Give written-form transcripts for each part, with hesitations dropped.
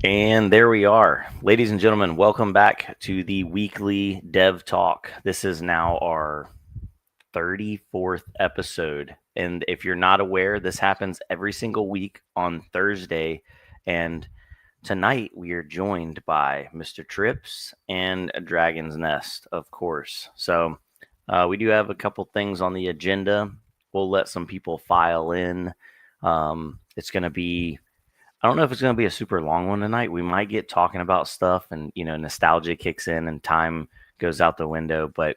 And there we are. Ladies and gentlemen, welcome back to the weekly Dev Talk. This is now our 34th episode. And if you're not aware, this happens every single week on Thursday. And tonight we are joined by Mr. Trips and a Dragon's Nest, of course. So we do have a couple things on the agenda. We'll let some people file in. It's going to be I don't know if it's going to be a super long one tonight. We might get talking about stuff and, nostalgia kicks in and time goes out the window, but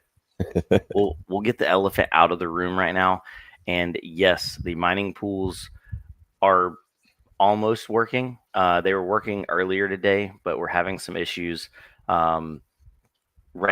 we'll get the elephant out of the room right now. And yes, the mining pools are almost working. They were working earlier today, but we're having some issues. Right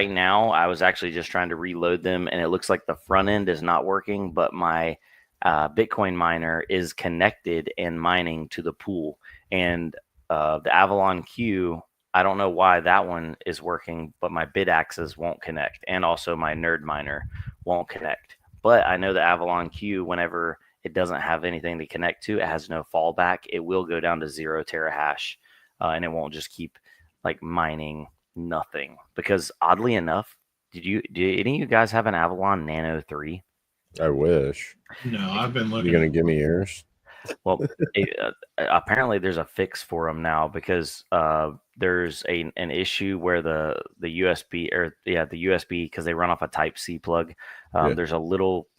now, I was actually just trying to reload them, and it looks like the front end is not working, but my Bitcoin miner is connected and mining to the pool. And the Avalon Q, I don't know why that one is working, but my bit axes won't connect. And also my nerd miner won't connect. But I know the Avalon Q, whenever it doesn't have anything to connect to, it has no fallback. It will go down to 0 terahash, and it won't just keep like mining nothing. Because oddly enough, did any of you guys have an Avalon Nano 3? I wish. No, I've been looking. You're gonna give me yours? Well, apparently there's a fix for them now because there's an issue where the USB the USB, because they run off a Type-C plug. There's a little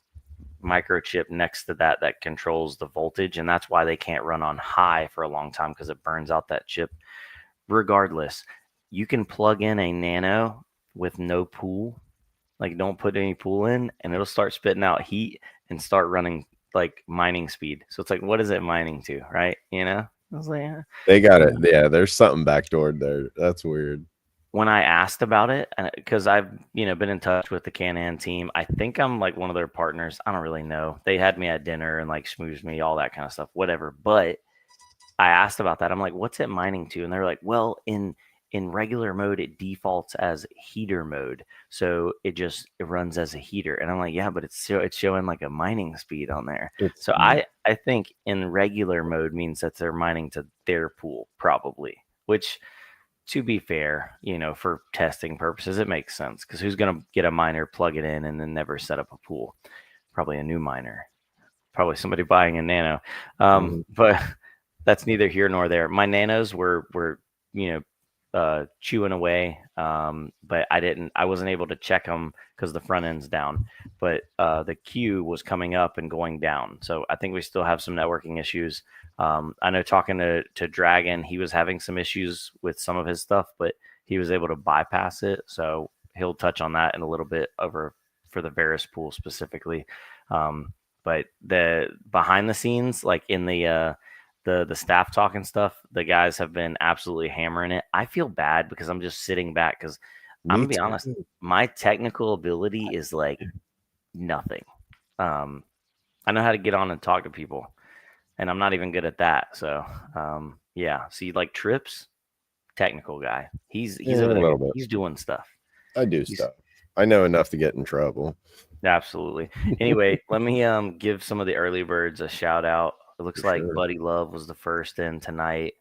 microchip next to that controls the voltage, and that's why they can't run on high for a long time, because it burns out that chip. Regardless, you can plug in a Nano with no pool, like don't put any pool in, and it'll start spitting out heat and start running like mining speed. So it's like, what is it mining to, right? I was like, They got it. Yeah, there's something backdoored there. That's weird. When I asked about it, because I've been in touch with the Can-Am team, I think I'm like one of their partners. I don't really know. They had me at dinner and like schmoozed me, all that kind of stuff, whatever. But I asked about that. I'm like, what's it mining to? And they're like, well, in regular mode, it defaults as heater mode. So it runs as a heater. And I'm like, yeah, but it's showing like a mining speed on there. So I think in regular mode means that they're mining to their pool, probably, which, to be fair, for testing purposes, it makes sense, because who's going to get a miner, plug it in, and then never set up a pool? Probably a new miner, probably somebody buying a Nano. But that's neither here nor there. My Nanos were chewing away, but I wasn't able to check them because the front end's down, but the Q was coming up and going down. So I think we still have some networking issues. I know, talking to Dragon, he was having some issues with some of his stuff, but he was able to bypass it. So he'll touch on that in a little bit over for the Varus pool specifically. But the behind the scenes, like in the staff talk and stuff, the guys have been absolutely hammering it. I feel bad because I'm just sitting back, because I'm gonna be honest, my technical ability is like nothing. I know how to get on and talk to people, and I'm not even good at that. So yeah. See, like Trips, technical guy. He's over there. He's doing stuff. I do stuff. I know enough to get in trouble. Absolutely. Anyway, let me give some of the early birds a shout out. It looks like Buddy Love was the first in tonight.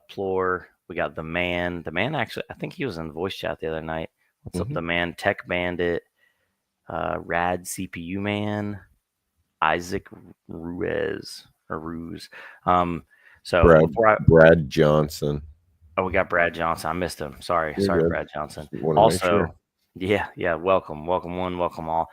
Plore, we got the man. The man, actually, I think he was in the voice chat the other night. What's up, the man? Tech Bandit, Rad CPU Man, Isaac Ruiz or Ruse. So Brad Johnson. Oh, we got Brad Johnson. I missed him. Sorry, Brad Johnson. Also, yeah. Welcome one, welcome all.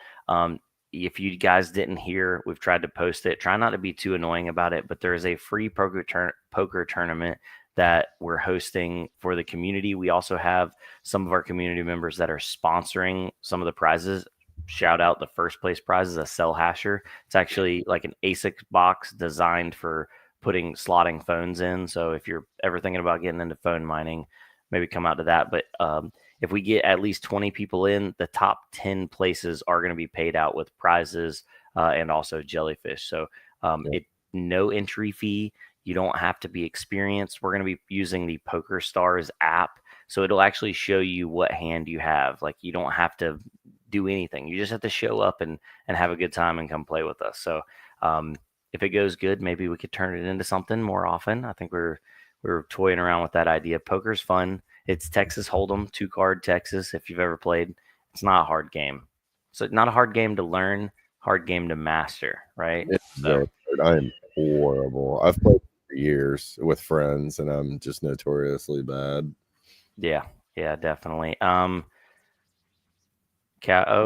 If you guys didn't hear, we've tried to post it. Try not to be too annoying about it, but there is a free poker tournament that we're hosting for the community. We also have some of our community members that are sponsoring some of the prizes. Shout out, the first place prize is a Cell Hasher. It's actually like an ASIC box designed for slotting phones in. So if you're ever thinking about getting into phone mining, maybe come out to that. But if we get at least 20 people in, the top 10 places are going to be paid out with prizes and also jellyfish. So no entry fee. You don't have to be experienced. We're going to be using the Poker Stars app. So it'll actually show you what hand you have. Like, you don't have to do anything. You just have to show up and have a good time and come play with us. So if it goes good, maybe we could turn it into something more often. I think we're we were toying around with that idea. Poker's fun. It's Texas Hold'em, 2-card Texas. If you've ever played, it's not a hard game. So not a hard game to learn, hard game to master, right? It's very hard. I am horrible. I've played for years with friends, and I'm just notoriously bad. Yeah, definitely. Oh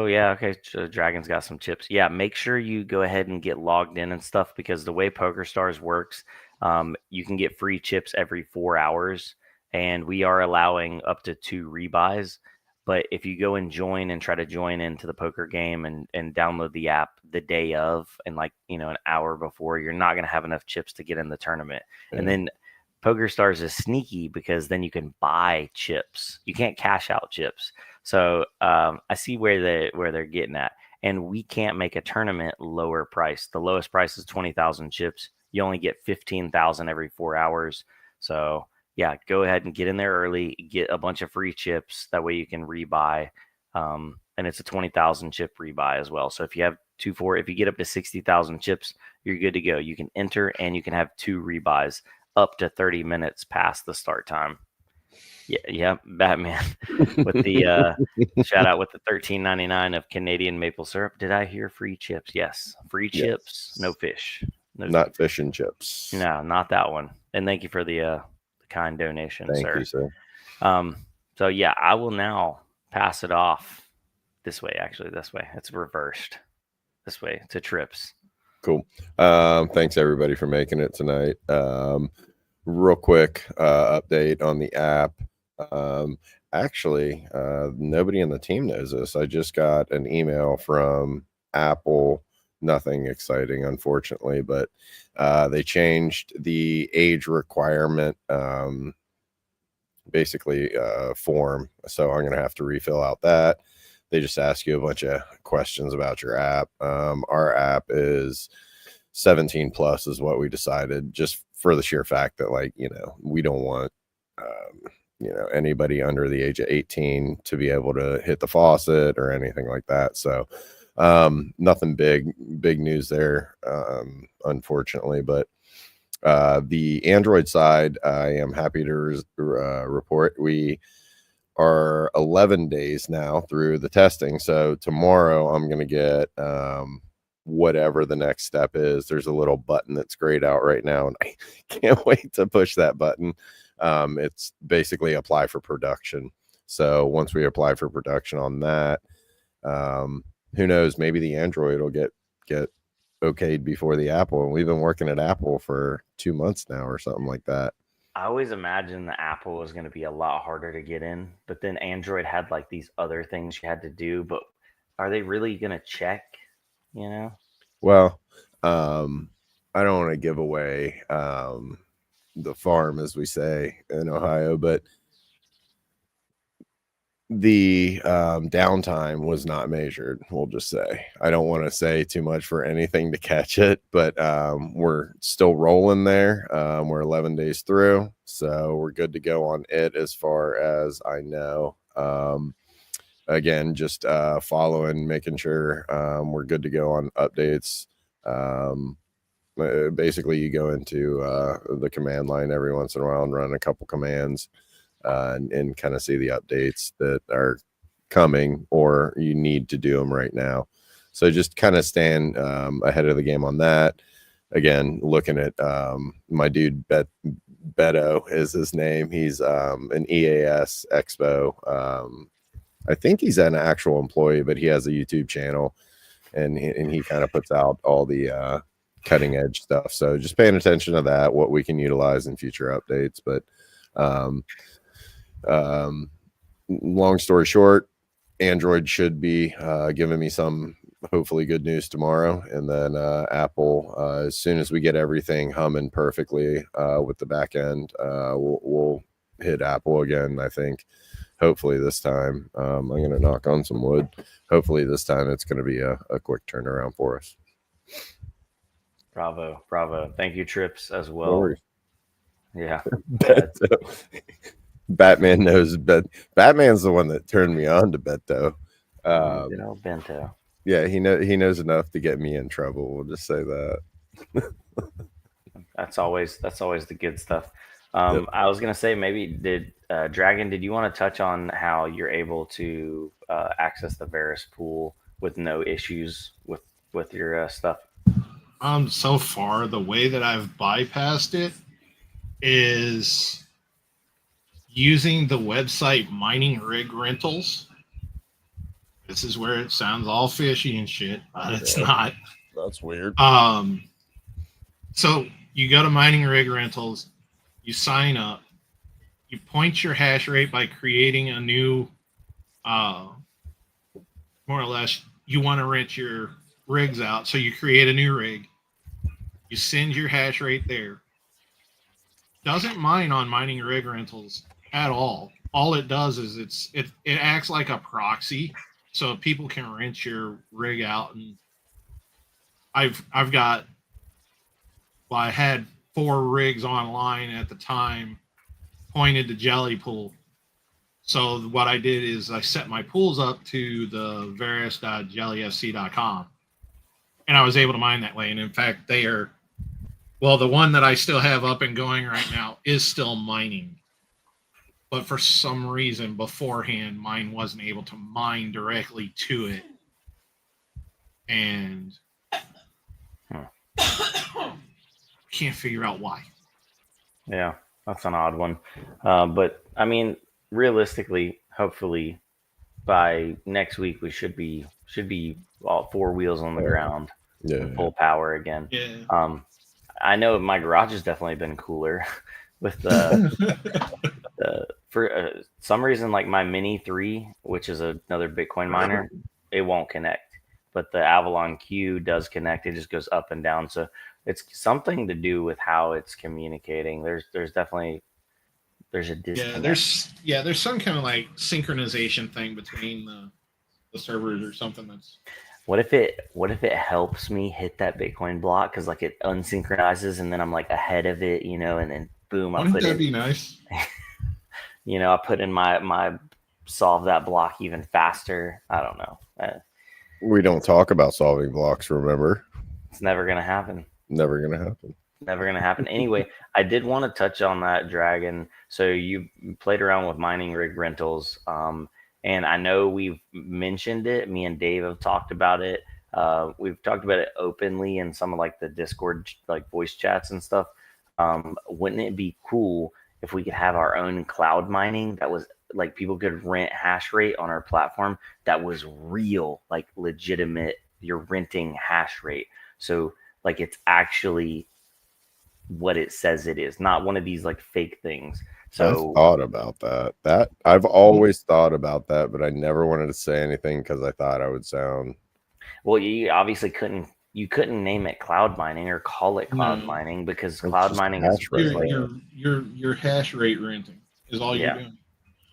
yeah, okay. So Dragon's got some chips. Yeah, make sure you go ahead and get logged in and stuff, because the way PokerStars works, you can get free chips every 4 hours, and we are allowing up to 2 rebuys. But if you go and join and try to join into the poker game and download the app the day of, and like, an hour before, you're not going to have enough chips to get in the tournament. Yeah. And then PokerStars is sneaky because then you can buy chips. You can't cash out chips. So I see where they're getting at, and we can't make a tournament lower price. The lowest price is 20,000 chips. You only get 15,000 every 4 hours. So yeah, go ahead and get in there early, get a bunch of free chips. That way you can rebuy, and it's a 20,000 chip rebuy as well. So if you have if you get up to 60,000 chips, you're good to go. You can enter, and you can have 2 rebuys up to 30 minutes past the start time. Yeah, Batman with the shout out with the $13.99 of Canadian maple syrup. Did I hear free chips? Yes, free chips, no fish. Not fish and chips. No, not that one. And thank you for the kind donation, Thank you, sir. So yeah, I will now pass it off this way. Actually, this way. It's reversed. This way to Trips. Cool. Thanks everybody for making it tonight. Real quick update on the app. Actually, nobody in the team knows this. I just got an email from Apple. Nothing exciting, unfortunately, but they changed the age requirement, basically form. So I'm going to have to refill out that. They just ask you a bunch of questions about your app. Our app is 17 plus is what we decided, just for the sheer fact that, like, we don't want anybody under the age of 18 to be able to hit the faucet or anything like that. So nothing big news there, unfortunately. But the Android side, I am happy to report we are 11 days now through the testing. So tomorrow I'm going to get whatever the next step is. There's a little button that's grayed out right now, and I can't wait to push that button. It's basically apply for production. So once we apply for production on that, who knows, maybe the Android will get okayed before the Apple. And we've been working at Apple for 2 months now or something like that. I always imagined the Apple was going to be a lot harder to get in, but then Android had like these other things you had to do. But are they really going to check? Well, I don't want to give away the farm, as we say in Ohio, but the downtime was not measured. We'll just say, I don't want to say too much for anything to catch it, but we're still rolling there. We're 11 days through, so we're good to go on it as far as I know. Again, just following, making sure we're good to go on updates. Basically, you go into the command line every once in a while and run a couple commands and kind of see the updates that are coming, or you need to do them right now. So just kind of stand ahead of the game on that. Again, looking at my dude Beto is his name. He's an EAS Expo. I think he's an actual employee, but he has a YouTube channel, and he kind of puts out all the cutting edge stuff. So just paying attention to that, what we can utilize in future updates. But long story short, Android should be giving me some hopefully good news tomorrow, and then Apple, as soon as we get everything humming perfectly with the back end, we'll hit Apple again. I think hopefully this time, I'm going to knock on some wood. Hopefully this time it's going to be a quick turnaround for us. Bravo. Thank you, Trips, as well. No worries. Yeah. Batman knows, but Batman's the one that turned me on to Beto. Bento. Yeah, he knows enough to get me in trouble. We'll just say that. That's always the good stuff. I was gonna say maybe did Dragon, did you want to touch on how you're able to access the Varus pool with no issues with your stuff? So far, the way that I've bypassed it is using the website Mining Rig Rentals. This is where it sounds all fishy and shit, but it's not. That's weird. So you go to Mining Rig Rentals, you sign up, you point your hash rate by creating a new, more or less, you want to rent your rigs out. So you create a new rig, you send your hash rate there. Doesn't mine on Mining Rig Rentals at all. All it does is it acts like a proxy, so people can rent your rig out. And I've got, well, I had 4 rigs online at the time pointed to Jelly Pool. So what I did is I set my pools up to the varus.jellyfc.com, and I was able to mine that way. And in fact, they are, well, the one that I still have up and going right now is still mining. But for some reason beforehand, mine wasn't able to mine directly to it. And can't figure out why. Yeah, that's an odd one. But I mean, realistically, hopefully by next week we should be all 4 wheels on the ground, full power again. Yeah. I know my garage has definitely been cooler with for some reason, like my Mini 3, which is another Bitcoin miner, it won't connect. But the Avalon Q does connect. It just goes up and down. So it's something to do with how it's communicating. There's definitely a disconnect. There's some kind of like synchronization thing between the servers or something. That's what if it helps me hit that Bitcoin block, because like it unsynchronizes and then I'm like ahead of it, and then boom, wouldn't that be nice? I put in my solve that block even faster. I don't know. We don't talk about solving blocks, remember? It's never gonna happen. Never gonna happen. Never gonna happen. Anyway, I did want to touch on that, Dragon. So you played around with Mining Rig Rentals, and I know we've mentioned it. Me and Dave have talked about it. We've talked about it openly in some of like the Discord like voice chats and stuff. Wouldn't it be cool if we could have our own cloud mining that was like people could rent hash rate on our platform that was real, like legitimate, you're renting hash rate. So like it's actually what it says it is, not one of these like fake things. So I've thought about that. I've always thought about that, but I never wanted to say anything because I thought I would sound. Well, you obviously couldn't name it cloud mining or call it cloud mining, because cloud mining is your hash rate renting is all you're doing.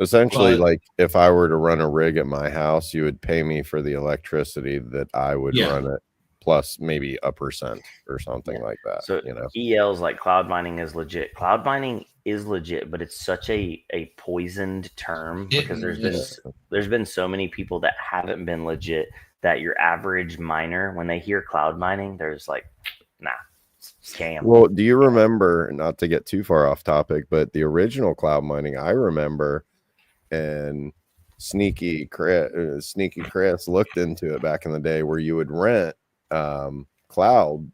Essentially, like if I were to run a rig at my house, you would pay me for the electricity that I would run it, plus maybe a % or something like that. So EL's like cloud mining is legit. Cloud mining is legit, but it's such a poisoned term because there's been so many people that haven't been legit that your average miner, when they hear cloud mining, there's like, nah, scam. Well, do you remember, not to get too far off topic, but the original cloud mining I remember, and Sneaky Chris looked into it back in the day, where you would rent cloud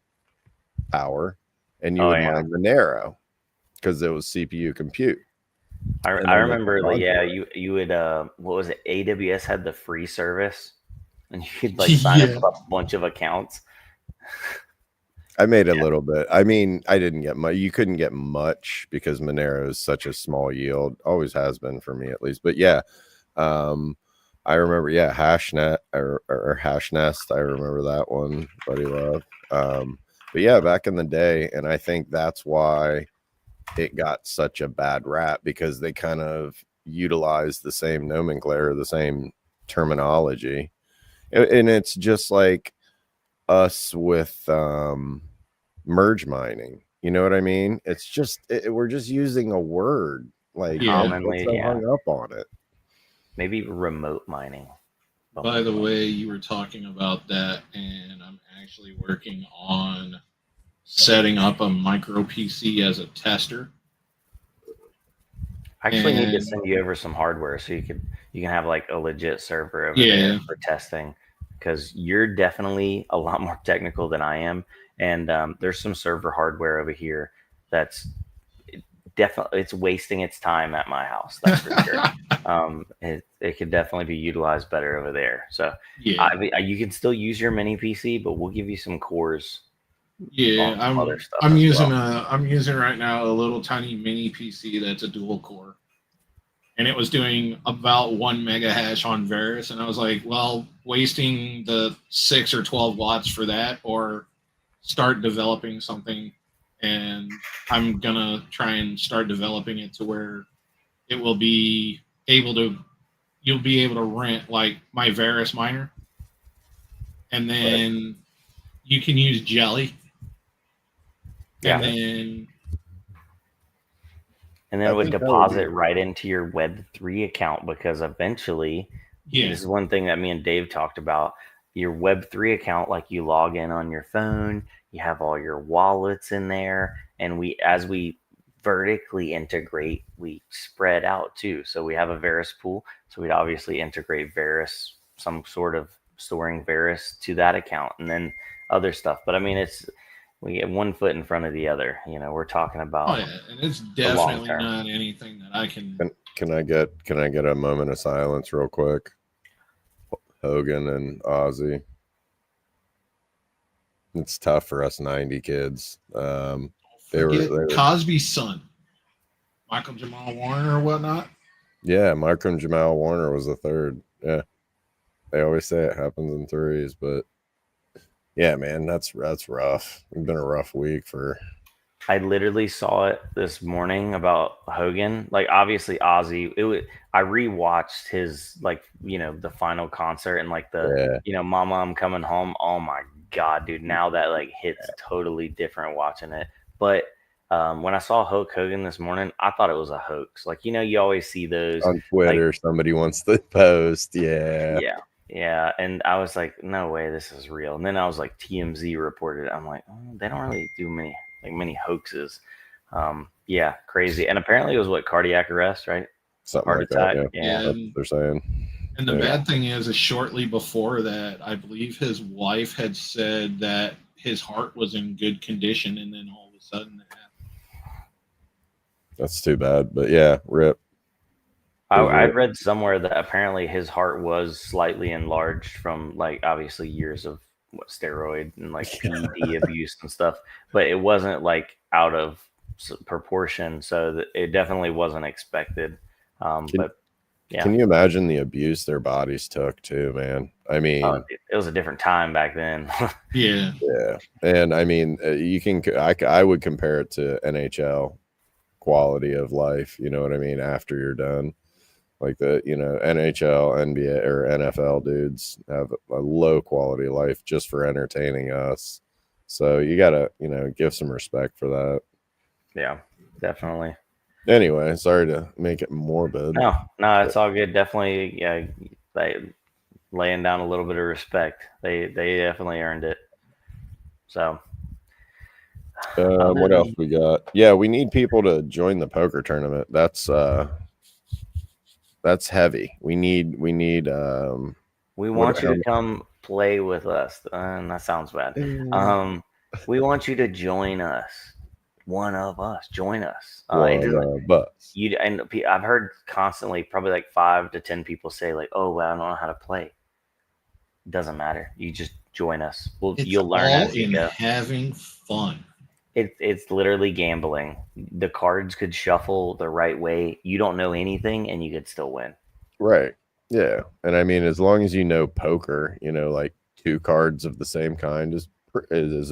power and you would mine Monero because it was CPU compute. I remember, you would what was it? AWS had the free service, and you could like sign up a bunch of accounts. I made a little bit. I mean, I didn't get much. You couldn't get much because Monero is such a small yield. Always has been for me, at least. But I remember, Hashnet or Hashnest. I remember that one, Buddy Love. But back in the day, and I think that's why it got such a bad rap, because they kind of utilized the same nomenclature, the same terminology, and it's just like us with merge mining. You know what I mean? It's just we're just using a word like commonly hung up on it. Maybe remote mining. By the way, you were talking about that, and I'm actually working on setting up a micro PC as a tester. I actually need to send you over some hardware so you can have like a legit server over there for testing, because you're definitely a lot more technical than I am, and there's some server hardware over here that's definitely, it's wasting its time at my house. That's for sure. It could definitely be utilized better over there. So yeah, you can still use your mini PC, but we'll give you some cores. Yeah, on some other stuff I'm as using well. I'm using right now a little tiny mini PC that's a dual core, and it was doing about 1 mega hash on Varus, and I was like, well, wasting the 6 or 12 watts for that, or start developing something, and I'm gonna try and start developing it to where it will be able to, you'll be able to rent like my Varus miner, and then you can use Jelly. Yeah. And then it would deposit right into your Web3 account, because eventually, this is one thing that me and Dave talked about. Your Web3 account, like you log in on your phone, you have all your wallets in there, and as we vertically integrate, we spread out too. So we have a Varus pool, so we'd obviously integrate Varus, some sort of storing Varus to that account, and then other stuff. But I mean, we get one foot in front of the other. We're talking about. Oh yeah, and it's definitely not anything that I can. Can I get a moment of silence real quick? Hogan and Ozzy. It's tough for us 90 kids. They were Cosby's son, Michael Jamal Warner or whatnot. Yeah, Michael Jamal Warner was the third. Yeah, they always say it happens in threes, but yeah, man, that's rough. It's been a rough week for. I literally saw it this morning about Hogan. Like, obviously Ozzy, I rewatched his, like, the final concert, and like Mama, I'm Coming Home. Oh my God, dude. Now that like hits totally different watching it. But when I saw Hulk Hogan this morning, I thought it was a hoax. Like, you always see those on Twitter, like, somebody wants to post. Yeah. And I was like, no way, this is real. And then I was like, TMZ reported it. I'm like, they don't really do many hoaxes. Yeah, crazy. And apparently it was cardiac arrest, right? Something heart attack. That, yeah. That's what they're saying. And the bad thing is shortly before that, I believe his wife had said that his heart was in good condition, and then all of a sudden it happened. That's too bad. But yeah, rip. I read somewhere that apparently his heart was slightly enlarged from, like, obviously years of steroid and like PED abuse and stuff, but it wasn't like out of proportion, so it definitely wasn't expected. But yeah, can you imagine the abuse their bodies took too, man? I mean, it was a different time back then. yeah, and I mean, I would compare it to NHL quality of life. You know what I mean? After you're done. Like the, NHL, NBA, or NFL dudes have a low quality of life just for entertaining us. So you got to, give some respect for that. Yeah, definitely. Anyway, sorry to make it morbid. No, it's all good. Definitely, laying down a little bit of respect. They definitely earned it. So. What else we got? Yeah, we need people to join the poker tournament. That's heavy. We want you to come play with us. That sounds bad. We want you to join us. One of us. Join us. And I've heard constantly, probably like 5 to 10 people say like, "Oh, well, I don't know how to play." It doesn't matter. You just join us. You'll learn as you go. Having fun. It's literally gambling. The cards could shuffle the right way. You don't know anything, and you could still win. Right. Yeah. And I mean, as long as you know poker, like 2 cards of the same kind is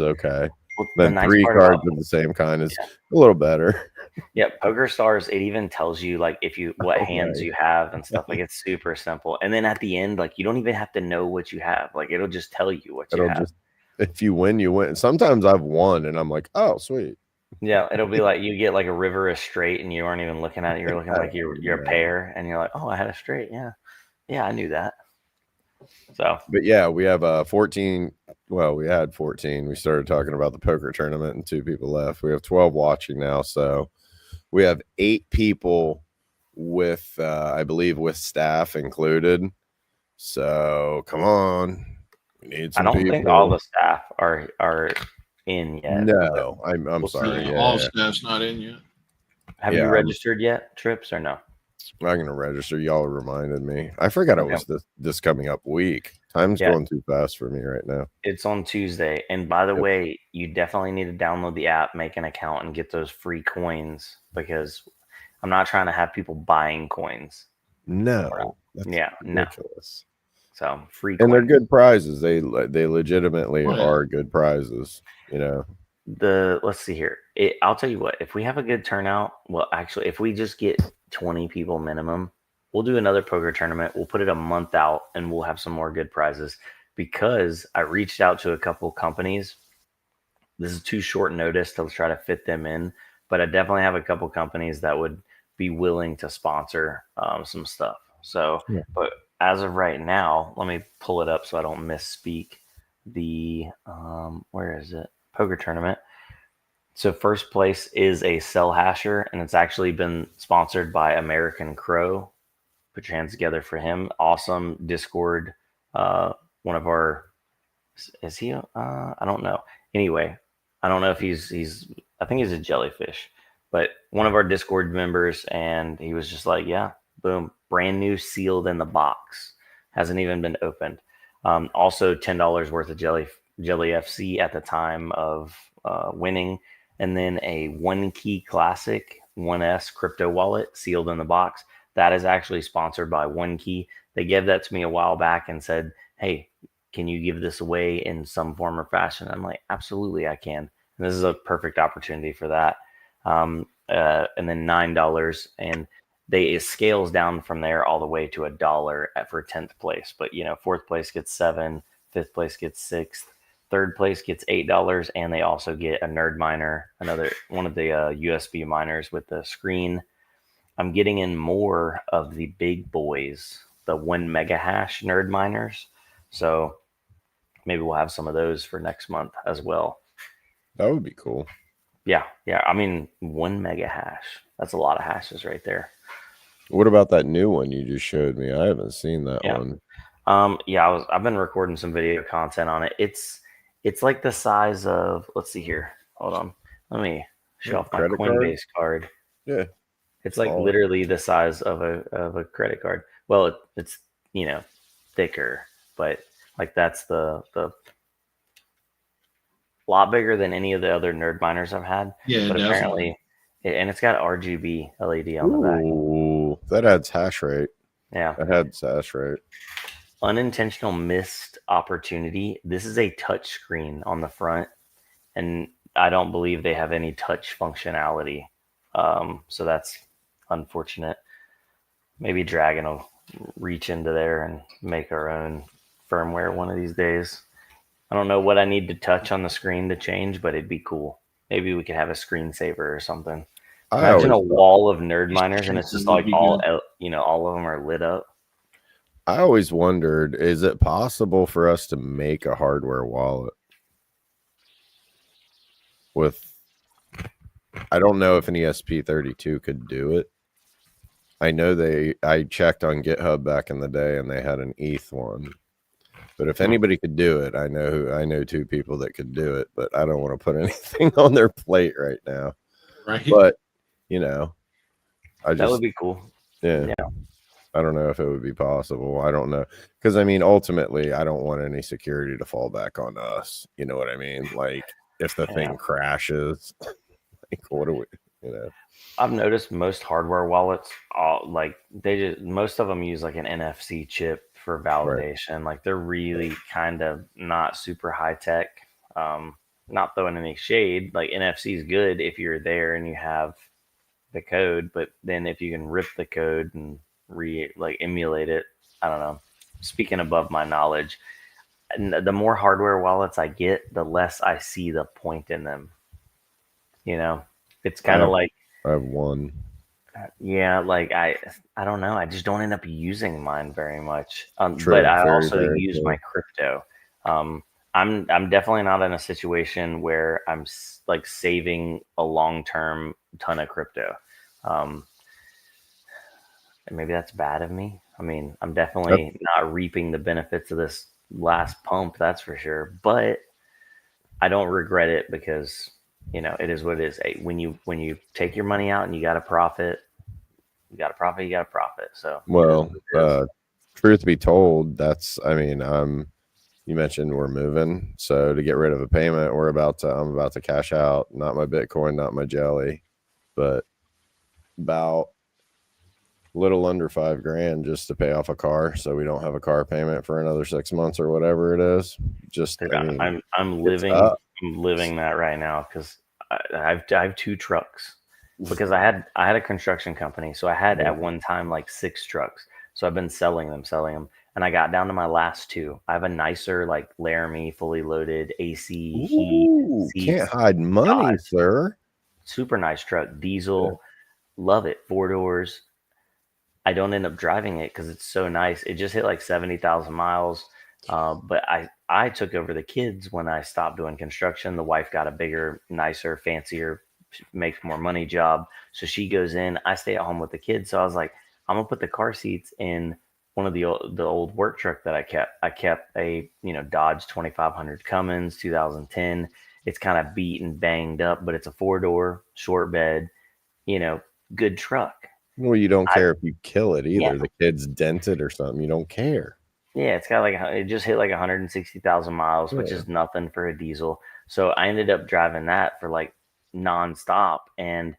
okay. Well, then 3 cards of the same kind is a little better. Yeah, Poker Stars, it even tells you like what hands you have and stuff. Like, it's super simple. And then at the end, like, you don't even have to know what you have. Like, it'll just tell you what you have. If you win, you win. Sometimes I've won and I'm like, oh, sweet. Yeah, it'll be like you get like a river of straight and you weren't even looking at it. You're looking like you're a pair, and you're like, oh, I had a straight. Yeah, I knew that. So, but yeah, we have 14. Well, we had 14. We started talking about the poker tournament and 2 people left. We have 12 watching now. So we have 8 people with I believe with staff included. So come on, we need some I don't people. think all the staff are in yet. No, I'm we'll sorry. Yeah, Yeah, all staff's not in yet. Have you registered yet, Trips, or no? I'm gonna register. Y'all reminded me. I forgot it was this coming up week. Time's going too fast for me right now. It's on Tuesday. And by the way, you definitely need to download the app, make an account, and get those free coins, because I'm not trying to have people buying coins. No, that's ridiculous. No. So free and coins. They're good prizes. They legitimately are good prizes. You know. Let's see here. I'll tell you what. If we have a good turnout, well, actually, if we just get 20 people minimum, we'll do another poker tournament. We'll put it a month out, and we'll have some more good prizes. Because I reached out to a couple companies. This is too short notice to try to fit them in, but I definitely have a couple companies that would be willing to sponsor some stuff. So, but as of right now, let me pull it up so I don't misspeak. The where is it? Poker tournament. So first place is a cell hasher, and it's actually been sponsored by American Crow. Put your hands together for him. Awesome Discord. One of our, is he? I don't know. Anyway, I don't know if he's. I think he's a jellyfish, but one of our Discord members, and he was just like, yeah, boom, brand new, sealed in the box, hasn't even been opened. Also $10 worth of Jellyfc at the time of winning, and then a 1Key Classic 1S crypto wallet sealed in the box. That is actually sponsored by 1Key. They gave that to me a while back and said, hey, can you give this away in some form or fashion? I'm like, absolutely, I can. And this is a perfect opportunity for that. And then $9, and it scales down from there all the way to $1 for 10th place. But fourth place gets $7, fifth place gets $6, third place gets $8, and they also get a nerd miner, another one of the USB miners with the screen. I'm getting in more of the big boys, the 1 mega hash nerd miners. So maybe we'll have some of those for next month as well. That would be cool. Yeah. I mean, 1 mega hash. That's a lot of hashes right there. What about that new one you just showed me? I haven't seen that one. I've been recording some video content on it. It's like the size of, let's see here. Hold on. Let me show off my Coinbase card. Yeah. It's like literally the size of a credit card. Well, it's thicker, but like that's the lot bigger than any of the other nerd miners I've had. Yeah, but definitely. Apparently, and it's got RGB LED on the back. Ooh, that adds hash rate. Yeah, that adds hash rate. Unintentional missed opportunity. This is a touch screen on the front, and I don't believe they have any touch functionality. So that's unfortunate. Maybe Dragon will reach into there and make our own firmware one of these days. I don't know what I need to touch on the screen to change, but it'd be cool. Maybe we could have a screensaver or something. Imagine a wall of nerd miners, and it's just like all of them are lit up. I always wondered, is it possible for us to make a hardware wallet with, I don't know if an ESP32 could do it. I know I checked on GitHub back in the day and they had an ETH one. But if anybody could do it, I know two people that could do it, but I don't want to put anything on their plate right now. Right. But that would be cool. Yeah. I don't know if it would be possible. I don't know. Because I mean, ultimately, I don't want any security to fall back on us. You know what I mean? Like if the thing crashes, like what do we, I've noticed most hardware wallets, most of them use like an NFC chip for validation. Right. Like they're really kind of not super high tech. Not throwing any shade. Like NFC is good if you're there and you have the code, but then if you can rip the code and emulate it, I don't know. Speaking above my knowledge, and the more hardware wallets I get, the less I see the point in them. It's kind of like I have one. Yeah, like I don't know. I just don't end up using mine very much. But I also use my crypto. I'm definitely not in a situation where I'm like saving a long-term ton of crypto. maybe that's bad of me. I mean, I'm definitely not reaping the benefits of this last pump, that's for sure. But I don't regret it because it is what it is. When you take your money out and you got to profit, you got to profit, you got to profit. So well, truth be told, you mentioned we're moving, so to get rid of a payment, I'm about to cash out, not my Bitcoin, not my Jelly, but about little under $5,000 just to pay off a car, so we don't have a car payment for another 6 months or whatever it is. Just, dude, I'm living that right now because I have 2 trucks because I had a construction company, so I had at one time like 6 trucks. So I've been selling them, and I got down to my last 2. I have a nicer like Laramie fully loaded AC heat seats, can't hide money, sir. Super nice truck, diesel, love it, 4 doors. I don't end up driving it because it's so nice. It just hit like 70,000 miles. But I took over the kids when I stopped doing construction. The wife got a bigger, nicer, fancier, makes more money job. So she goes in. I stay at home with the kids. So I was like, I'm gonna put the car seats in one of the old work truck that I kept. I kept a Dodge 2500 Cummins 2010. It's kind of beat and banged up, but it's a 4-door, short bed, good truck. Well, you don't care if you kill it either. Yeah. The kid's dented or something. You don't care. Yeah, it's got it just hit like 160,000 miles, which is nothing for a diesel. So I ended up driving that for like nonstop, and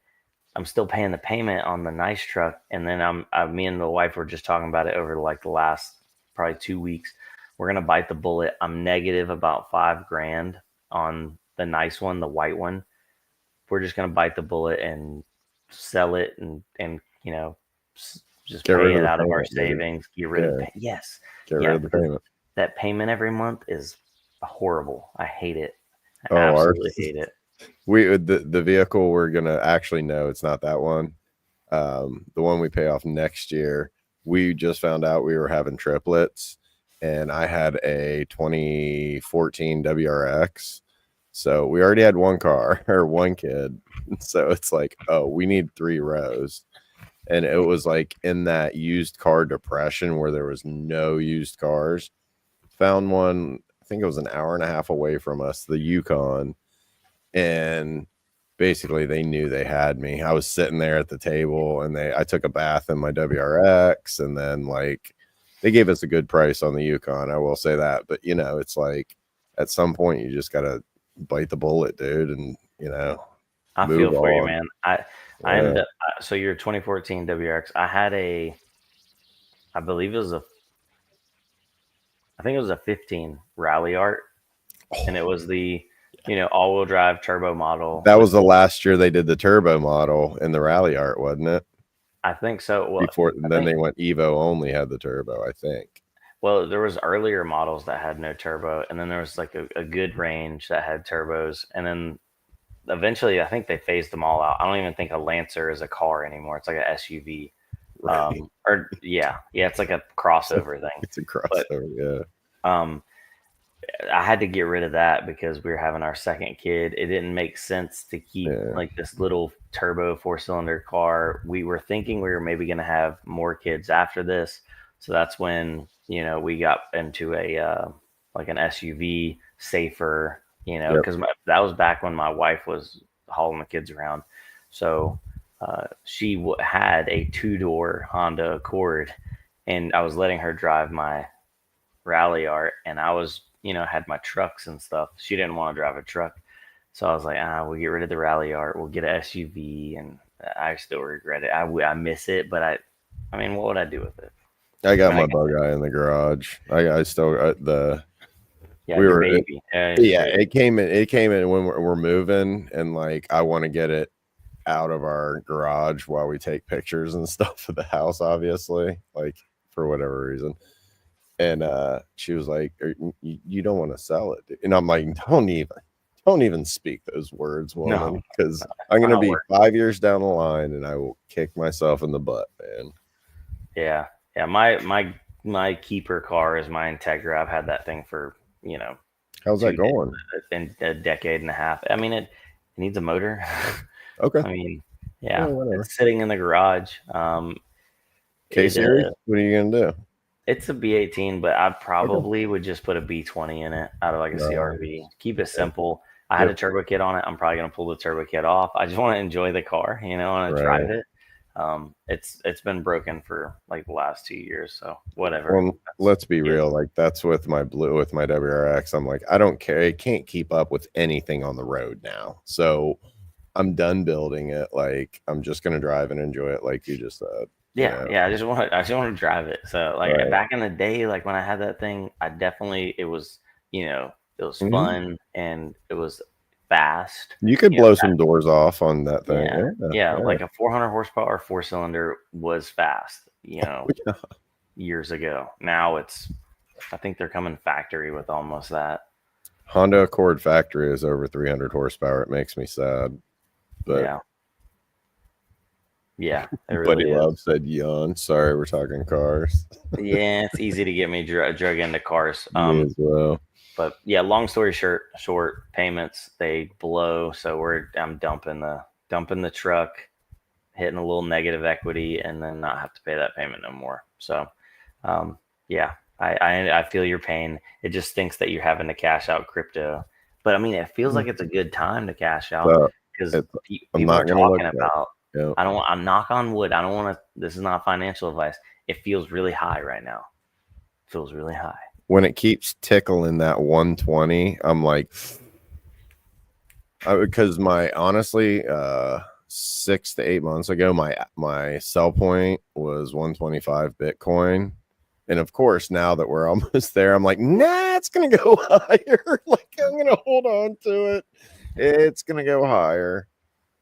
I'm still paying the payment on the nice truck. And then me and the wife were just talking about it over like the last probably 2 weeks. We're gonna bite the bullet. I'm negative about $5,000 on the nice one, the white one. We're just gonna bite the bullet and sell it and just pay it out of our savings. Get rid of the yes. Get rid of the payment. That payment every month is horrible. I hate it. I absolutely hate it. The vehicle we're gonna actually no, it's not that one. The one we pay off next year. We just found out we were having triplets, and I had a 2014 WRX. So we already had one car or one kid. So it's like, oh, we need 3 rows. And it was like in that used car depression where there was no used cars. Found one, I think it was an hour and a half away from us, the Yukon. And basically they knew they had me. I was sitting there at the table, and I took a bath in my WRX, and then like they gave us a good price on the Yukon. I will say that. But it's like at some point you just gotta bite the bullet, dude, and I feel for you, man. I ended up, so your 2014 WRX, I had I believe it was I think it was a 15 Rally Art, and it was the all-wheel drive turbo model. That was the last year they did the turbo model in the Rally Art, wasn't it? I think so. Well, they went Evo only had the turbo, I think. Well, there was earlier models that had no turbo, and then there was like a good range that had turbos, and then eventually I think they phased them all out. I don't even think a Lancer is a car anymore. It's like an SUV. Right. It's like a crossover thing. It's a crossover, I had to get rid of that because we were having our second kid. It didn't make sense to keep like this little turbo 4-cylinder car. We were thinking we were maybe going to have more kids after this. So that's when, we got into a like an SUV, safer, because that was back when my wife was hauling the kids around. So she had a 2-door Honda Accord, and I was letting her drive my Rally Art, and I was, had my trucks and stuff. She didn't want to drive a truck. So I was like, we'll get rid of the Rally Art. We'll get an SUV, and I still regret it. I miss it, but I mean, what would I do with it? I got my bug eye in the garage. I still got the. Yeah, we were. Baby. It came in when we're moving, and like I want to get it out of our garage while we take pictures and stuff of the house, obviously, like for whatever reason. And she was like, "You don't want to sell it," and I'm like, "Don't even speak those words, woman, because I'm gonna be 5 years down the line, and I will kick myself in the butt, man." Yeah. My keeper car is my Integra. I've had that thing for How's that going? In a decade and a half. I mean, it needs a motor. Okay. I mean, it's sitting in the garage. K series? What are you gonna do? It's a B18, but I probably would just put a B20 in it out of like a CRV. Keep it simple. I had a turbo kit on it. I'm probably gonna pull the turbo kit off. I just want to enjoy the car, you know, and drive it. It's been broken for like the last 2 years, so whatever. Well, let's be real. Like that's with my WRX. I'm like, I don't care. It can't keep up with anything on the road now. So I'm done building it. Like I'm just gonna drive and enjoy it, like you just said. Yeah. I just want to drive it. So like back in the day, like when I had that thing, it was, you know, it was fun and it was fast. You could blow some doors off on that thing. Yeah. Like a 400 horsepower 4-cylinder was fast, you know, years ago. Now I think they're coming factory with almost that. Honda Accord factory is over 300 horsepower. It makes me sad. But yeah, it really Buddy Love said yawn. Sorry, we're talking cars. Yeah, it's easy to get me drug into cars. Me as well. But yeah, long story short, payments they blow. So I'm dumping the truck, hitting a little negative equity, and then not have to pay that payment no more. So, yeah, I feel your pain. It just stinks that you're having to cash out crypto. But I mean, it feels like it's a good time to cash out because people are talking about. Yep. I'm knock on wood. I don't want to. This is not financial advice. It feels really high right now. It feels really high. When it keeps tickling that 120, I'm like, because honestly, 6 to 8 months ago, my sell point was 125 Bitcoin. And of course, now that we're almost there, I'm like, nah, it's going to go higher. Like, I'm going to hold on to it. It's going to go higher.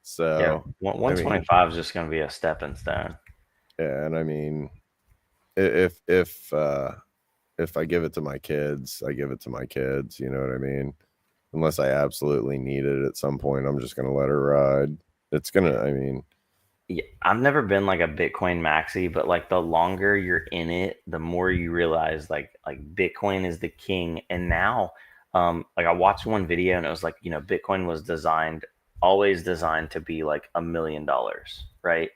So yeah, 125 is just going to be a stepping stone. Yeah. And I mean, if I give it to my kids, I give it to my kids. You know what I mean? Unless I absolutely need it at some point, I'm just going to let her ride. Yeah, I've never been like a Bitcoin maxi, but like the longer you're in it, the more you realize like Bitcoin is the king. And now, like I watched one video and it was like, you know, Bitcoin was always designed to be like $1 million, right?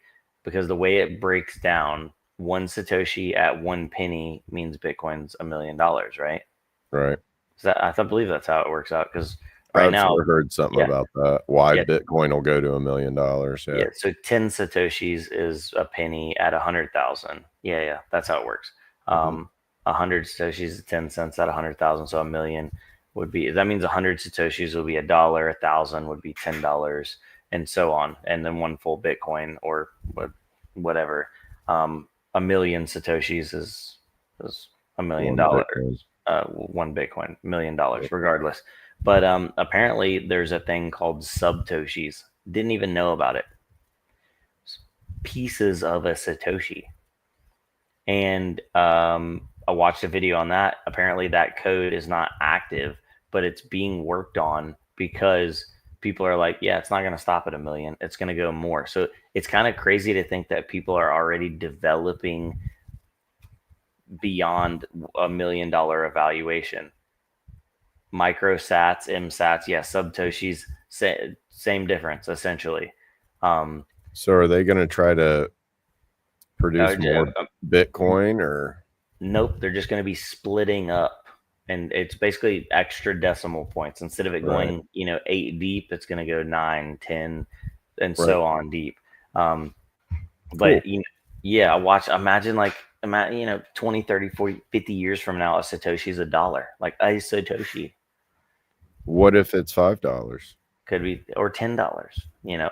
Because the way it breaks down, 1 Satoshi at 1 penny means Bitcoin's $1 million, right? Right. I believe that's how it works out. Because right now, I've heard something about that. Why Bitcoin will go to $1 million. Yeah. So 10 Satoshis is a penny at 100,000. Yeah. That's how it works. 100 Satoshis is 10 cents at 100,000. So $1 million would be, that means 100 Satoshis will be $1, 1,000 would be $10, and so on. And then 1 full Bitcoin or whatever. 1 million Satoshis is $1 million. 1 Bitcoin, $1 million, regardless. But apparently there's a thing called subtoshis. Didn't even know about it. Pieces of a Satoshi. And I watched a video on that. Apparently that code is not active, but it's being worked on because people are like, yeah, it's not going to stop at 1 million. It's going to go more. So it's kind of crazy to think that people are already developing beyond $1 million evaluation. Microsats, MSATs, subtoshis, same difference essentially. So are they going to try to produce more Bitcoin or? Nope, they're just going to be splitting up, and it's basically extra decimal points. Instead of it going, 8 deep, it's going to go 9, 10, and so on deep. But imagine 20, 30, 40, 50 years from now, a Satoshi is $1. Like a Satoshi. What if it's $5? Could be, or $10.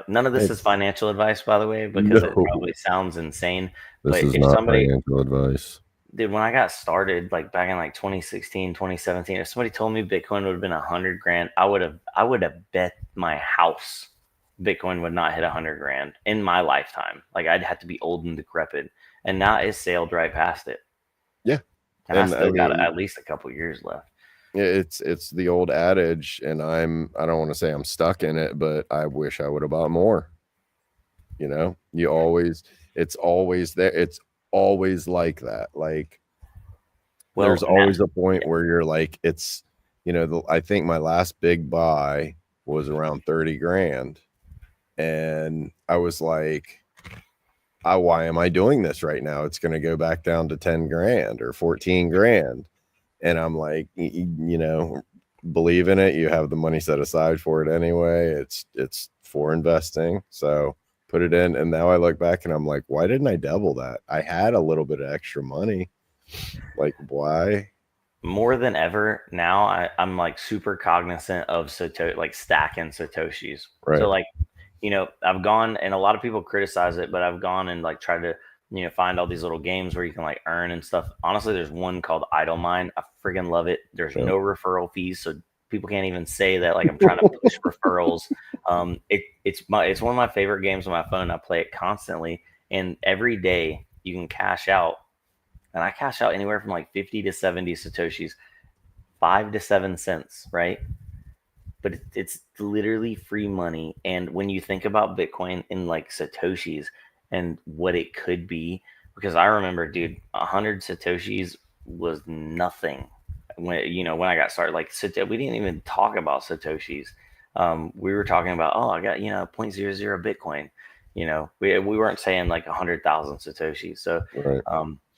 None of this is financial advice, by the way, because it probably sounds insane. This is not financial advice. Dude, when I got started, like back in 2016, 2017, if somebody told me Bitcoin would have been 100 grand, I would have bet my house Bitcoin would not hit 100 grand in my lifetime. Like I'd have to be old and decrepit, and now it's sailed right past it. Yeah, and I still got at least a couple years left. It's the old adage, and I don't want to say I'm stuck in it, but I wish I would have bought more. It's always there. It's always like that. Like there's always a point where you're like, it's, I think my last big buy was around 30 grand. And I was like, why am I doing this right now? It's going to go back down to 10 grand or 14 grand. And I'm like, you know, believe in it. You have the money set aside for it anyway. It's for investing. So put it in. And now I look back and I'm like, why didn't I double that? I had a little bit of extra money. Like, why? More than ever now, I'm like super cognizant of like stacking Satoshis. Right. So like, you know, I've gone, and a lot of people criticize it, but I've gone and like tried to, you know, find all these little games where you can like earn and stuff. Honestly, there's one called Idle Mine. I friggin' love it. There's no referral fees, so people can't even say that like I'm trying to push referrals. It's one of my favorite games on my phone. I play it constantly, and every day you can cash out. And I cash out anywhere from like 50 to 70 Satoshis, 5 to 7 cents, right? But it's literally free money. And when you think about Bitcoin in like Satoshis and what it could be, because I remember, dude, 100 Satoshis was nothing when, you know, when I got started. Like, we didn't even talk about Satoshis. We were talking about, oh, I got, you know, 0.00 Bitcoin. You know, we weren't saying like 100,000 Satoshis. So, right.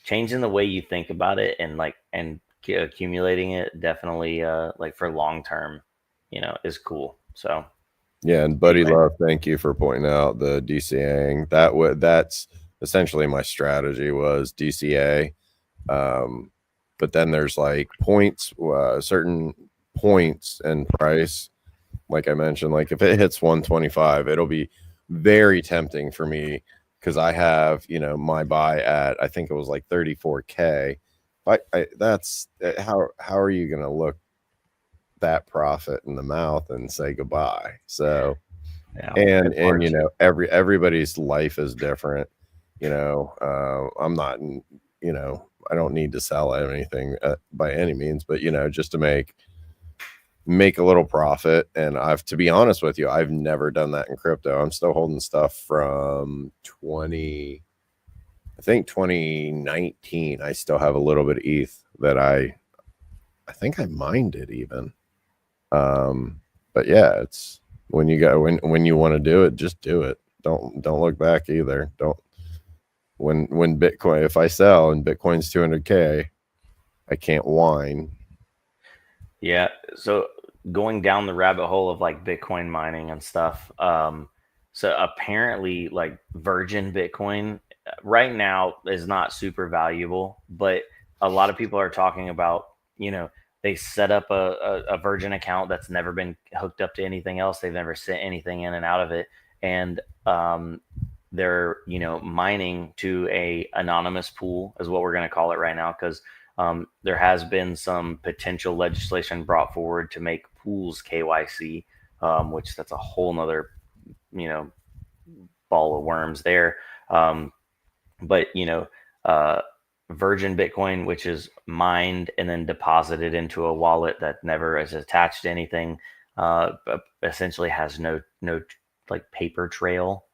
Changing the way you think about it and like accumulating it definitely like for long term, you know, is cool. So yeah, and Buddy Love, thank you for pointing out the DCAing. That's essentially my strategy was DCA. But then there's like points, certain points and price. Like I mentioned, like if it hits 125, it'll be very tempting for me. Because I have, you know, my buy at, I think it was like 34K. That's how are you going to look that profit in the mouth and say goodbye? So, yeah, and you know, everybody's life is different. You know, I'm not, you know, I don't need to sell anything by any means, but you know, just to make a little profit. And to be honest with you, I've never done that in crypto. I'm still holding stuff from 2019. I still have a little bit of ETH that I think I mined it even. But yeah, it's when you want to do it, just do it. Don't look back either. When Bitcoin, if I sell and Bitcoin's 200K, I can't whine. Yeah. So going down the rabbit hole of like Bitcoin mining and stuff. So apparently like virgin Bitcoin right now is not super valuable, but a lot of people are talking about, you know, they set up a virgin account that's never been hooked up to anything else. They've never sent anything in and out of it. And, they're, you know, mining to a anonymous pool is what we're going to call it right now. Cause there has been some potential legislation brought forward to make pools KYC, which that's a whole nother, you know, ball of worms there. But, you know, virgin Bitcoin, which is mined and then deposited into a wallet that never is attached to anything, essentially has no like paper trail.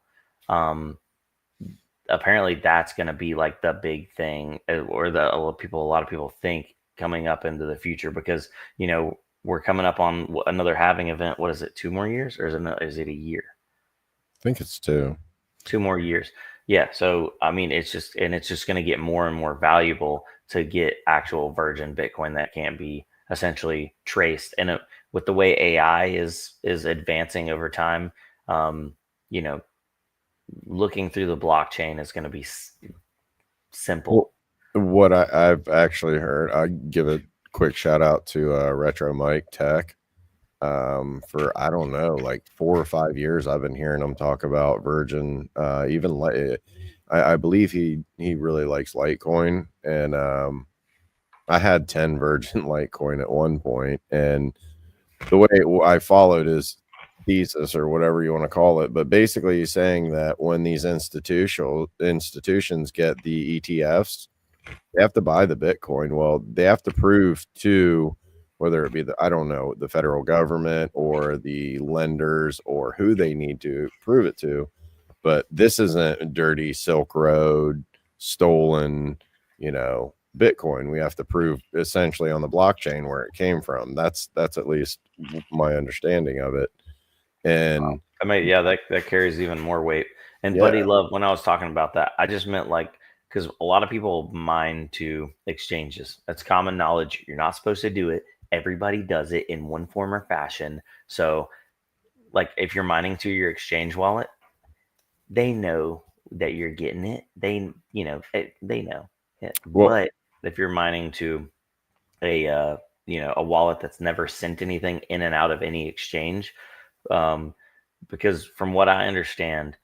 Apparently that's going to be like the big thing, or a lot of people think coming up into the future, because, you know, we're coming up on another halving event. What is it? 2 more years, or is it a year? I think it's 2 more years. Yeah. So, I mean, it's just going to get more and more valuable to get actual virgin Bitcoin that can't be essentially traced. And with the way AI is advancing over time, you know, looking through the blockchain is going to be simple. What I've actually heard, I give a quick shout out to Retro Mike Tech. For I don't know, like 4 or 5 years, I've been hearing him talk about virgin. Even I believe he really likes Litecoin, and I had 10 virgin Litecoin at one point, and the way I followed his thesis or whatever you want to call it, but basically he's saying that when these institutions get the ETFs, they have to buy the Bitcoin. Well, they have to prove to, whether it be the federal government or the lenders or who they need to prove it to, but this isn't a dirty Silk Road stolen, you know, Bitcoin. We have to prove essentially on the blockchain where it came from. That's at least my understanding of it. And I mean, yeah, that carries even more weight. And Buddy Love, when I was talking about that, I just meant like, because a lot of people mine to exchanges. That's common knowledge. You're not supposed to do it. Everybody does it in one form or fashion. So, like, if you're mining to your exchange wallet, they know that you're getting it. They know. Yeah. Well, but if you're mining to a a wallet that's never sent anything in and out of any exchange, because from what I understand,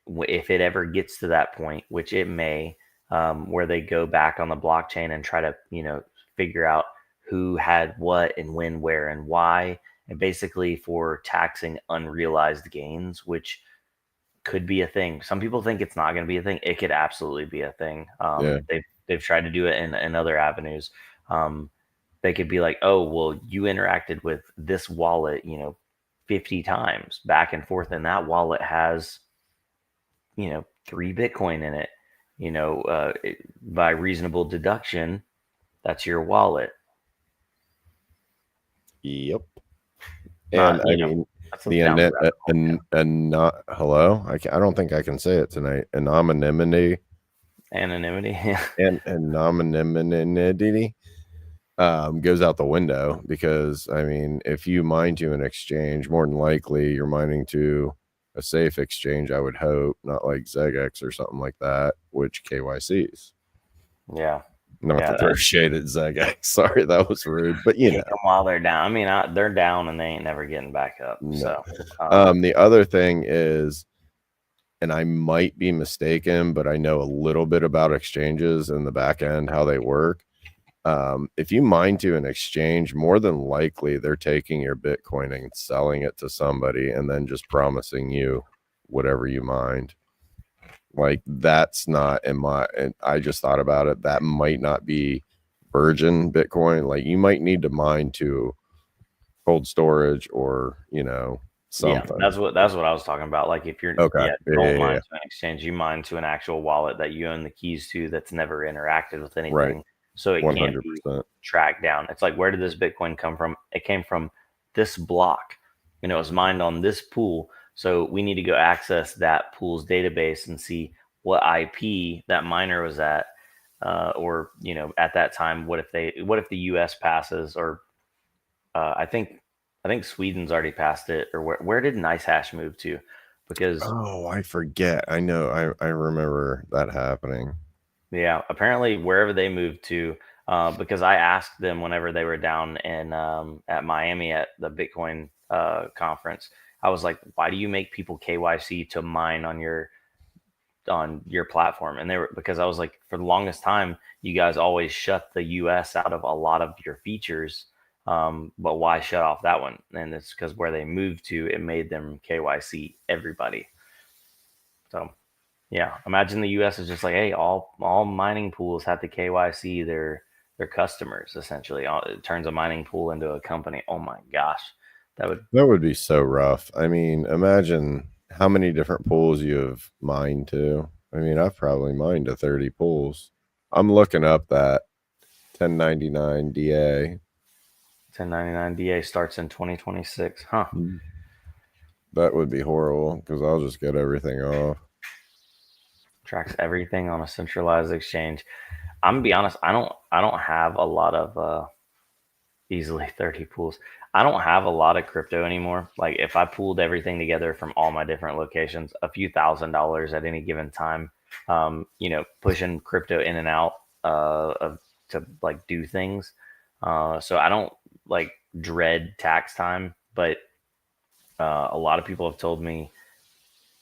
if it ever gets to that point, which it may, where they go back on the blockchain and try to figure out who had what and when, where, and why, and basically for taxing unrealized gains, which could be a thing. Some people think it's not going to be a thing. It could absolutely be a thing. They've tried to do it in other avenues. They could be like, oh, well, you interacted with this wallet, 50 times back and forth, and that wallet has 3 Bitcoin in it, by reasonable deduction, that's your wallet. Yep. And I mean, hello, I don't think I can say it tonight. Anonymity and anonymity goes out the window, because I mean, if you mine to an exchange, more than likely you're mining to a safe exchange, I would hope, not like ZegX or something like that, which KYCs. Yeah. Not to throw shade at ZegX. Sorry, that was rude. But them while they're down. I mean, they're down and they ain't never getting back up. No. So the other thing is, and I might be mistaken, but I know a little bit about exchanges in the back end, how they work. If you mine to an exchange, more than likely they're taking your Bitcoin and selling it to somebody and then just promising you whatever you mined. Like, that's not and I just thought about it. That might not be virgin Bitcoin. Like, you might need to mine to cold storage or, something. Yeah, that's what I was talking about. Like, if you're don't mine to an exchange, you mine to an actual wallet that you own the keys to, that's never interacted with anything. Right. So it 100%. Can't be tracked down. It's like, where did this Bitcoin come from? It came from this block. It was mined on this pool. So we need to go access that pool's database and see what IP that miner was at, or at that time. What if the U.S. passes, or I think Sweden's already passed it, or where did NiceHash move to? Because I forget. I know. I remember that happening. Yeah, apparently wherever they moved to, because I asked them whenever they were down in at Miami at the Bitcoin conference, I was like, why do you make people KYC to mine on your platform? And because I was like, for the longest time, you guys always shut the US out of a lot of your features, but why shut off that one? And it's because where they moved to, it made them KYC everybody. So yeah, imagine the US is just like, hey, all mining pools have to KYC their customers, essentially. It turns a mining pool into a company. Oh my gosh. That would be so rough. I mean, imagine how many different pools you have mined to. I mean, I've probably mined to 30 pools. I'm looking up that 1099 DA. 1099 DA starts in 2026. Huh. That would be horrible, because I'll just get everything off. Tracks everything on a centralized exchange. I'm gonna be honest, I don't have a lot of easily 30 pools. I don't have a lot of crypto anymore. Like, if I pooled everything together from all my different locations, a few $1,000s at any given time, pushing crypto in and out to like do things. So I don't like dread tax time, but a lot of people have told me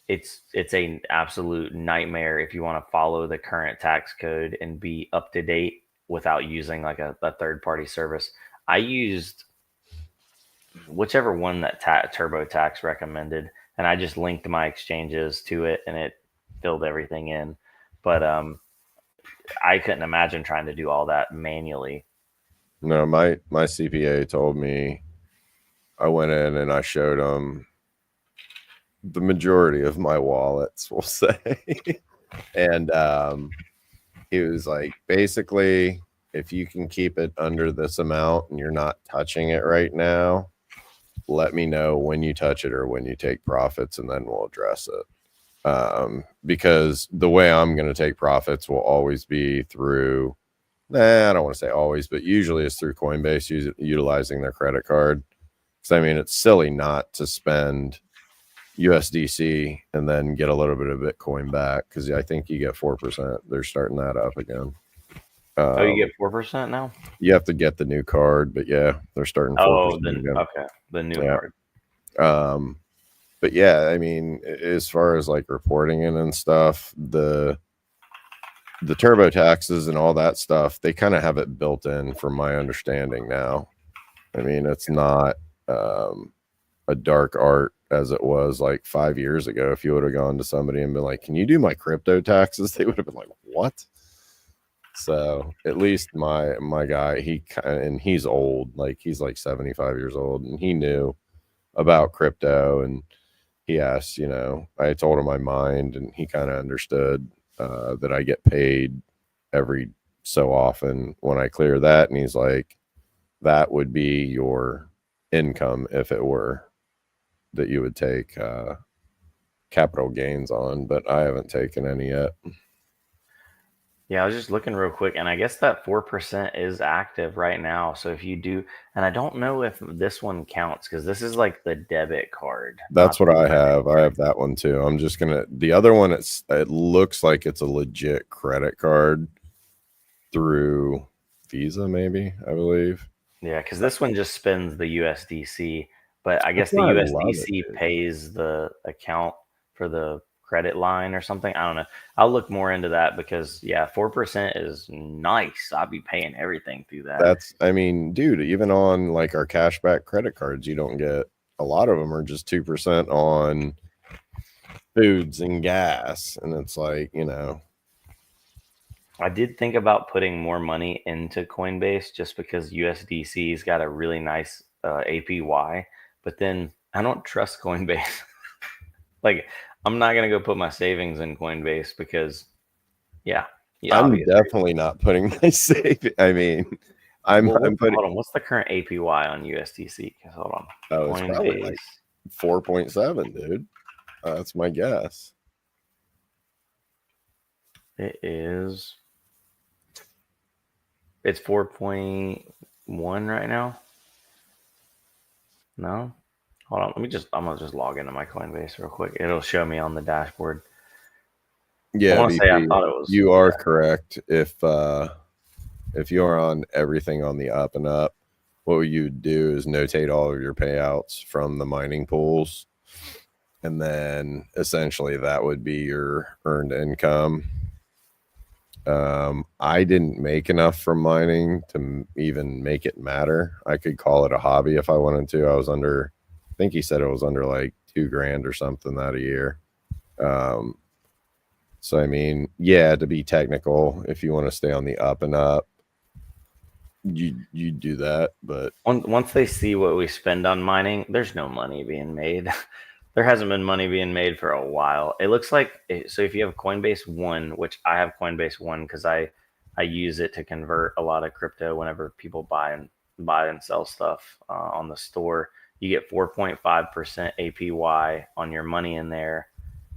it's an absolute nightmare if you want to follow the current tax code and be up to date without using like a third-party service. I used whichever one that TurboTax recommended, and I just linked my exchanges to it, and it filled everything in. But I couldn't imagine trying to do all that manually. No, my CPA told me, I went in and I showed him the majority of my wallets, we'll say. And he was like, basically, if you can keep it under this amount and you're not touching it right now, let me know when you touch it or when you take profits, and then we'll address it. because the way I'm going to take profits will always be through, I don't want to say always, but usually it's through Coinbase utilizing their credit card. Because I mean, it's silly not to spend USDC and then get a little bit of Bitcoin back, because I think you get 4%. They're starting that up again. Oh, you get 4% now? You have to get the new card, but yeah, they're starting 4%. Oh, okay, the new card. But yeah, I mean, as far as like reporting it and stuff, the turbo taxes and all that stuff, they kind of have it built in, from my understanding now. I mean, it's not a dark art as it was like 5 years ago. If you would have gone to somebody and been like, "Can you do my crypto taxes?" They would have been like, "What?" So at least my guy, he's old, like he's like 75 years old, and he knew about crypto, and he asked, I told him my mind, and he kind of understood that I get paid every so often when I clear that. And he's like, that would be your income if it were that you would take capital gains on, but I haven't taken any yet. Yeah, I was just looking real quick, and I guess that 4% is active right now. So if you do, and I don't know if this one counts, because this is like the debit card. That's what I have. I have that one too. I'm just the other one, it looks like it's a legit credit card through Visa, maybe, I believe. Yeah, because this one just spends the USDC, but I guess the USDC pays the account for the credit line or something. I don't know. I'll look more into that, because 4% is nice. I'll be paying everything through that. I mean, dude, even on like our cashback credit cards, you don't get, a lot of them are just 2% on foods and gas. And it's like, I did think about putting more money into Coinbase, just because USDC's got a really nice APY, but then I don't trust Coinbase. Like, I'm not going to go put my savings in Coinbase, because I'm definitely not putting my savings. I mean, I'm putting, hold on, what's the current APY on USDC? Hold on. Oh, it's probably like 4.7, dude. That's my guess. It's 4.1 right now. No, hold on. I'm gonna just log into my Coinbase real quick. It'll show me on the dashboard. Yeah, I thought it was. You are correct. If you are on everything on the up and up, what you would do is notate all of your payouts from the mining pools, and then essentially that would be your earned income. I didn't make enough from mining to even make it matter. I could call it a hobby if I wanted to. I think he said it was under like $2,000 or something that a year. So I mean, to be technical, if you want to stay on the up and up, you do that. But once they see what we spend on mining, there's no money being made. There hasn't been money being made for a while. It looks like, so if you have Coinbase One, which I have Coinbase One because I use it to convert a lot of crypto whenever people buy and sell stuff on the store, you get 4.5% APY on your money in there,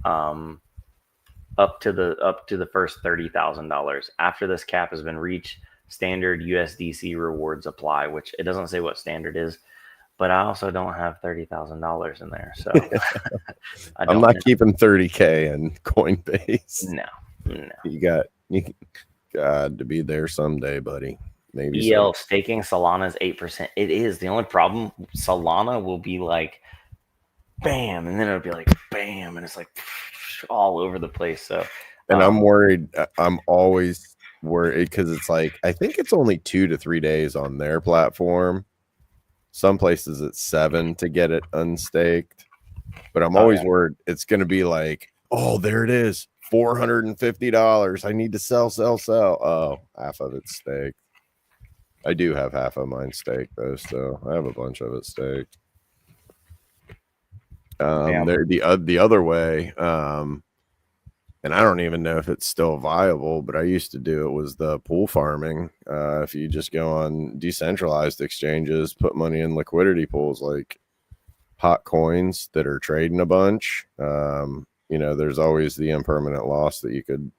up to the first $30,000. After this cap has been reached, standard USDC rewards apply, which it doesn't say what standard is. But I also don't have $30,000 in there, so I'm not keeping 30K in Coinbase. No. You got to be there someday, buddy. Maybe EL staking Solana's 8%. It is. The only problem, Solana will be like bam, and then it'll be like bam, and it's like all over the place. So, and I'm worried. I'm always worried because it's like, I think it's only 2 to 3 days on their platform. Some places it's 7 to get it unstaked, but I'm always worried it's going to be like, oh, there it is, $450. I need to sell. Oh, half of it's staked. I do have half of mine staked though, so I have a bunch of it staked. There the other way, and I don't even know if it's still viable, but I used to do it, was the pool farming. If you just go on decentralized exchanges, put money in liquidity pools like hot coins that are trading a bunch, you know, there's always the impermanent loss that you could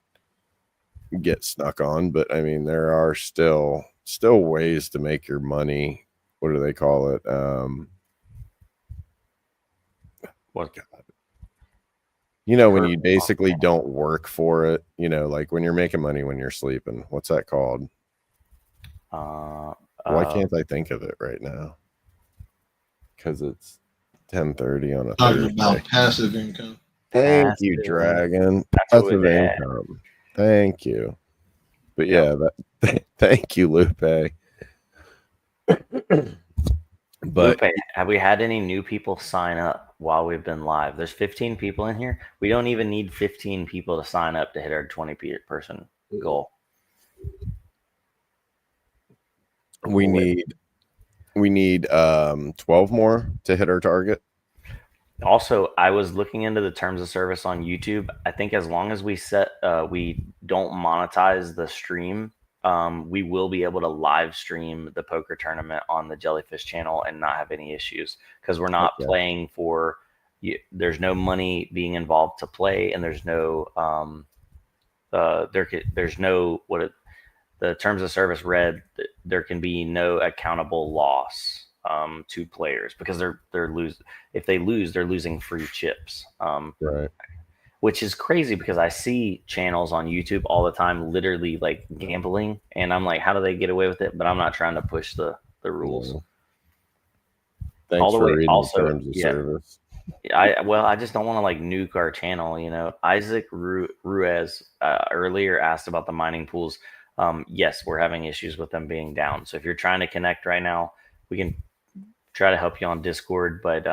get snuck on. But I mean, there are still ways to make your money. What do they call it? What? You know, when you basically don't work for it, you know, like when you're making money when you're sleeping. What's that called? Why can't I think of it right now? Because it's 10:30 on a Thursday. About passive income. Thank you, Dragon. Passive income. Thank you. But yeah, thank you, Lupe. But Lupe, have we had any new people sign up while we've been live? There's 15 people in here. We don't even need 15 people to sign up to hit our 20 person goal. We need 12 more to hit our target. Also, I was looking into the terms of service on YouTube. I think as long as we don't monetize the stream, we will be able to live stream the poker tournament on the Jellyfish channel and not have any issues, because we're not playing for. There's no money being involved to play, and there's no there's no the terms of service read. There can be no accountable loss to players, because if they lose, they're losing free chips. Right. Which is crazy, because I see channels on YouTube all the time literally like gambling, and I'm like, how do they get away with it? But I'm not trying to push the rules. Thanks all the for way. Reading also, terms of service. I just don't want to like nuke our channel. You know, Isaac Ruiz earlier asked about the mining pools. Yes, we're having issues with them being down. So if you're trying to connect right now, we can try to help you on Discord, but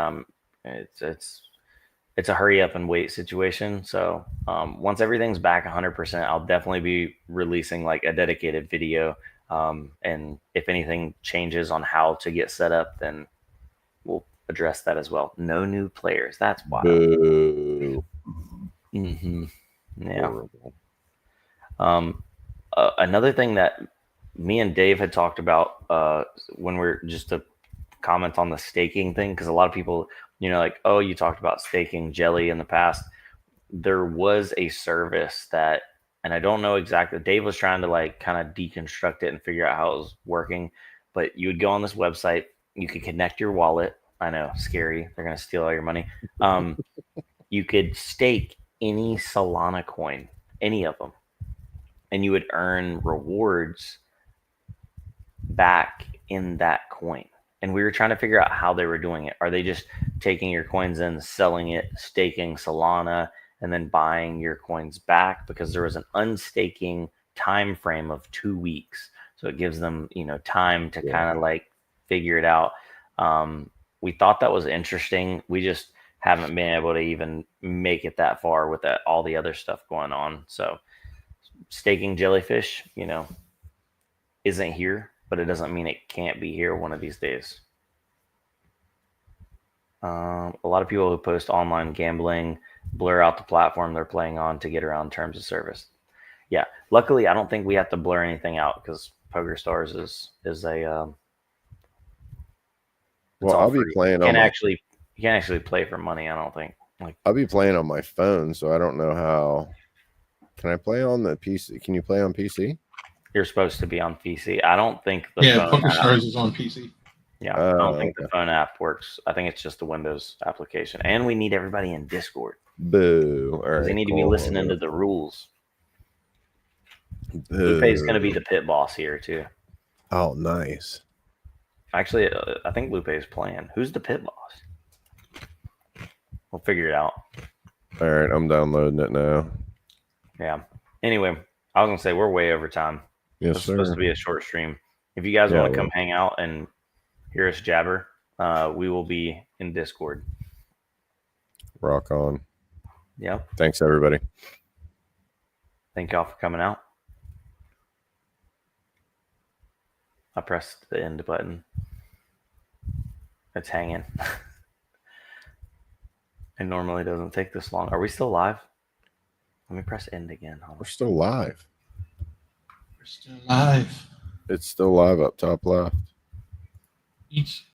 it's a hurry up and wait situation. So once everything's back 100%, I'll definitely be releasing like a dedicated video. And if anything changes on how to get set up, then we'll address that as well. No new players. That's wild. Boo. Mm-hmm. Yeah. Another thing that me and Dave had talked about when we're just to comment on the staking thing, because a lot of people, you know, like, oh, you talked about staking Jelly in the past. There was a service that, and I don't know exactly, Dave was trying to like kind of deconstruct it and figure out how it was working, but you would go on this website, you could connect your wallet. I know, scary. They're going to steal all your money. You could stake any Solana coin, any of them, and you would earn rewards back in that coin. And we were trying to figure out how they were doing it. Are they just taking your coins in, selling it, staking Solana, and then buying your coins back? Because there was an unstaking time frame of 2 weeks. So it gives them, you know, time to kind of like figure it out. We thought that was interesting. We just haven't been able to even make it that far with all the other stuff going on. So staking Jellyfish, you know, isn't here, but it doesn't mean it can't be here one of these days. A lot of people who post online gambling blur out the platform they're playing on to get around terms of service. Yeah, luckily I don't think we have to blur anything out, because PokerStars is a well, I'll be playing on you can't actually play for money, I don't think. Like, I'll be playing on my phone, so I don't know how. Can I play on the PC? Can you play on PC? You're supposed to be on PC. I don't think the PokerStars is on PC. Yeah, I don't think the phone app works. I think it's just a Windows application. And we need everybody in Discord. Boo. All right, they need to be listening to the rules. Lupe's going to be the pit boss here, too. Oh, nice. Actually, I think Lupe is playing. Who's the pit boss? We'll figure it out. All right, I'm downloading it now. Yeah. Anyway, I was going to say we're way over time. Yes, It's supposed to be a short stream. If you guys want to come hang out and hear us jabber, we will be in Discord. Rock on. Yep. Thanks, everybody. Thank y'all for coming out. I pressed the end button. It's hanging. It normally doesn't take this long. Are we still live? Let me press end again. We're still live. We're still live. It's still live up top left. Each